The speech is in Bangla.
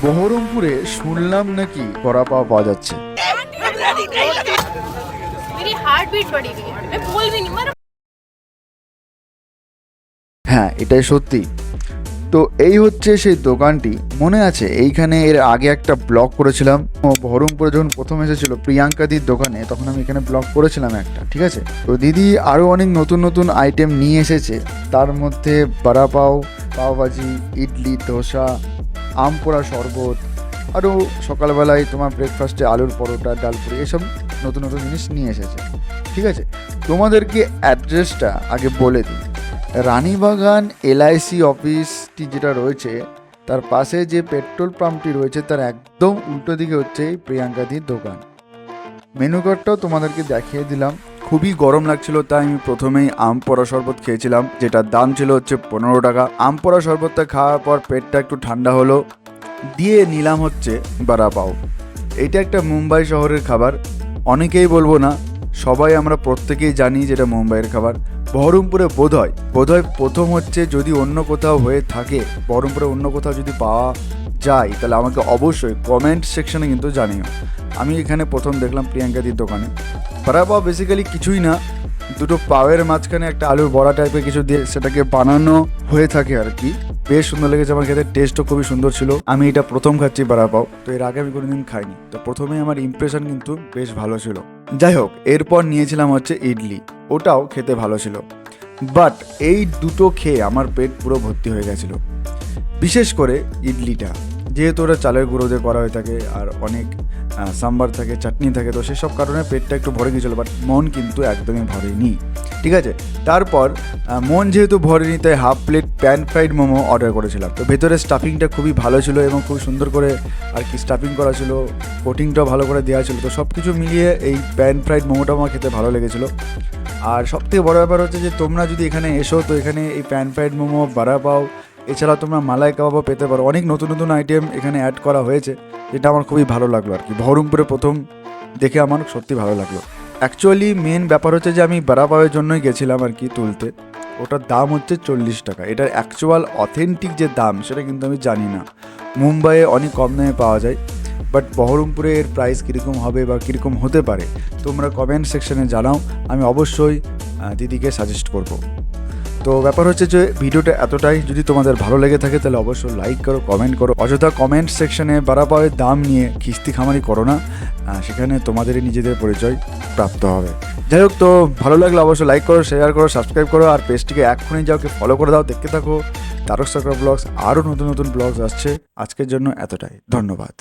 বহরমপুরে শুনলাম নাকি বড়া পাও পাওয়া যাচ্ছে। मेरी हार्ट बीट बढ़ी हुई है, मैं बोल भी नहीं मैं হ্যাঁ, এটাই সত্যি। তো এই হচ্ছে সেই দোকানটি। মনে আছে এইখানে এর আগে একটা ব্লগ করেছিলাম বহরমপুরে যখন প্রথম এসেছিল প্রিয়াঙ্কাদির দোকানে, তখন আমি এখানে ব্লগ করেছিলাম একটা, ঠিক আছে। তো দিদি আরও অনেক নতুন নতুন আইটেম নিয়ে এসেছে, তার মধ্যে বড়া পাও, পাওভাজি, ইডলি, ধোসা, আম পোড়া শরবত, আরও সকালবেলায় তোমার ব্রেকফাস্টে আলুর পরোটা, ডালপুরি, এসব নতুন নতুন জিনিস নিয়ে এসেছে, ঠিক আছে। তোমাদেরকে অ্যাড্রেসটা আগে বলে দিই। রানীবাগান এলআইসি অফিসটি যেটা রয়েছে তার পাশে যে পেট্রোল পাম্পটি রয়েছে তার একদম উল্টো দিকে হচ্ছে এই প্রিয়াঙ্কাদির দোকান। মেনু কার্ডটাও তোমাদেরকে দেখিয়ে দিলাম। খুবই গরম লাগছিল, তাই আমি প্রথমেই আম পোড়া শরবত খেয়েছিলাম, যেটার দাম ছিল হচ্ছে 15 টাকা। আম পোড়া শরবতটা খাওয়ার পর পেটটা একটু ঠান্ডা হলো, দিয়ে নিলাম হচ্ছে বড়া পাও। এটা একটা মুম্বাই শহরের খাবার, অনেকেই বলবো না, সবাই আমরা প্রত্যেকেই জানি যেটা মুম্বাইয়ের খাবার। বহরমপুরে বোধহয় প্রথম হচ্ছে, যদি অন্য কোথাও হয়ে থাকে, বহরমপুরে অন্য কোথাও যদি পাওয়া যায় তাহলে আমাকে অবশ্যই কমেন্ট সেকশনে কিন্তু জানিও। আমি এখানে প্রথম দেখলাম প্রিয়াঙ্কাদির দোকানে। বড়া পাও বেসিক্যালি কিছুই না, দুটো পাওয়ের মাঝখানে একটা আলুর বড়া টাইপের কিছু দিয়ে সেটাকে বানানো হয়ে থাকে আর কি। বেশ সুন্দর লেগেছে আমার খেতে, টেস্টও খুবই সুন্দর ছিল। আমি এটা প্রথম খাচ্ছি বড়া পাও, তো এর আগে আমি কোনোদিন খাইনি, তো প্রথমেই আমার ইমপ্রেশন কিন্তু বেশ ভালো ছিল। যাই হোক, এরপর নিয়েছিলাম হচ্ছে ইডলি, ওটাও খেতে ভালো ছিল। বাট এই দুটো খেয়ে আমার পেট পুরো ভর্তি হয়ে গেছিলো। বিশেষ করে ইডলিটা, যেহেতু ওটা চালের গুঁড়ো দিয়ে করা হয়ে থাকে আর অনেক সাম্বার থাকে, চাটনি থাকে, তো সেসব কারণে পেটটা একটু ভরে গিয়েছিলো, বাট মন কিন্তু একদমই ভরেনি, ঠিক আছে। তারপর মন যেহেতু ভরেনি, তাই half plate pan fried momo order করেছিলাম। তো ভেতরে স্টাফিংটা খুবই ভালো ছিল এবং খুব সুন্দর করে আর কি স্টাফিং করা ছিল, কোটিংটাও ভালো করে দেওয়া ছিল। তো সব কিছু মিলিয়ে এই প্যান ফ্রাইড মোমোটা আমার খেতে ভালো লেগেছিলো। আর সবথেকে বড় ব্যাপার হচ্ছে যে তোমরা যদি এখানে এসো, তো এখানে এই প্যান ফ্রাইড মোমো, বড়া পাও, এছাড়া তোমরা মালাই কাবাবও পেতে পারো। অনেক নতুন নতুন আইটেম এখানে অ্যাড করা হয়েছে, যেটা আমার খুবই ভালো লাগলো আর কি। বহরমপুরে প্রথম দেখে আমার সত্যি ভালো লাগলো। অ্যাকচুয়ালি মেন ব্যাপার হচ্ছে যে আমি বড়া পাওয়ের জন্যই গেছিলাম আর কি তুলতে। ওটার দাম হচ্ছে 40 টাকা। এটার অ্যাকচুয়াল অথেন্টিক যে দাম সেটা কিন্তু আমি জানি না, মুম্বাইয়ে অনেক কম দামে পাওয়া যায়, বাট বহরমপুরে এর প্রাইস কীরকম হবে বা কীরকম হতে পারে তোমরা কমেন্ট সেকশনে জানাও, আমি অবশ্যই দিদিকে সাজেস্ট করব। তো ব্যাপার হচ্ছে যে ভিডিওটা এতটাই, যদি তোমাদের ভালো লেগে থাকে তাহলে অবশ্যই লাইক করো, কমেন্ট করো। অযথা কমেন্ট সেকশনে বড়া পাওয়ের দাম নিয়ে খিস্তি খামারি করো না, সেখানে তোমাদেরই নিজেদের পরিচয় প্রাপ্ত হবে। যাই হোক, তো ভালো লাগলে অবশ্যই লাইক করো, শেয়ার করো, সাবস্ক্রাইব করো, আর পেজটিকে এক্ষুনি যাওকে ফলো করে দাও। দেখতে থাকো তারক সরকার ব্লগস, আরও নতুন নতুন ব্লগস আসছে। আজকের জন্য এতটাই, ধন্যবাদ।